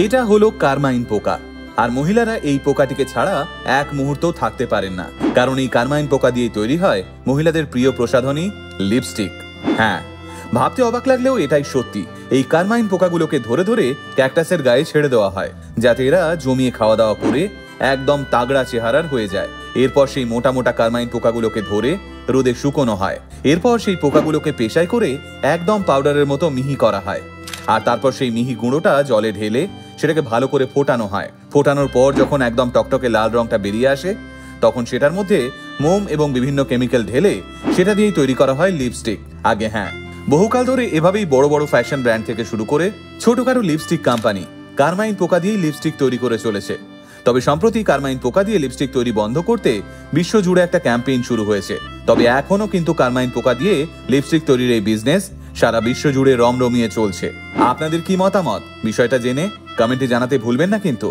এটা হলো কারমাইন পোকা। আর মহিলারা এই পোকাটিকে ছাড়া এক মুহূর্তও থাকতে পারেন না, কারণ এই কারমাইন পোকা দিয়ে তৈরি হয় মহিলাদের প্রিয় প্রসাধনী লিপস্টিক। হ্যাঁ, ভাবতে অবাক লাগলেও এটাই সত্যি। এই কারমাইন পোকাগুলোকে ধরে ধরে ক্যাকটাসের গায়ে ছেড়ে দেওয়া হয়, যাতে এরা জমিয়ে খাওয়া দাওয়া করে একদম তাগড়া চেহারার হয়ে যায়। এরপর সেই মোটা মোটা কারমাইন পোকাগুলোকে ধরে রোদে শুকোনো হয়। এরপর সেই পোকাগুলোকে পেশায় করে একদম পাউডারের মতো মিহি করা হয়। আর তারপর সেই মিহি গুঁড়োটা জলে ঢেলে সেটাকে ভালো করে ফোটানো হয়। ফোটানোর পর যখন একদম টকটকে লাল রংটা বেরিয়ে আসে, তখন সেটার মধ্যে মোম এবং বিভিন্ন কেমিক্যাল ঢেলে সেটা দিয়েই তৈরি করা হয় লিপস্টিক। আগে হ্যাঁ, বহুকাল ধরে এভাবেই বড় বড় ফ্যাশন ব্র্যান্ড থেকে শুরু করে ছোটখাটো লিপস্টিক কোম্পানি কারমাইন পোকা দিয়েই লিপস্টিক তৈরি করে চলেছে। তবে সম্প্রতি কারমাইন পোকা দিয়ে লিপস্টিক তৈরি বন্ধ করতে বিশ্বজুড়ে একটা ক্যাম্পেইন শুরু হয়েছে। তবে এখনো কিন্তু কারমাইন পোকা দিয়ে লিপস্টিক তৈরির এই বিজনেস সারা বিশ্ব জুড়ে রমরমিয়ে চলছে। আপনাদের কি মতামত বিষয়টা জেনে কমেন্টে জানাতে ভুলবেন না কিন্তু।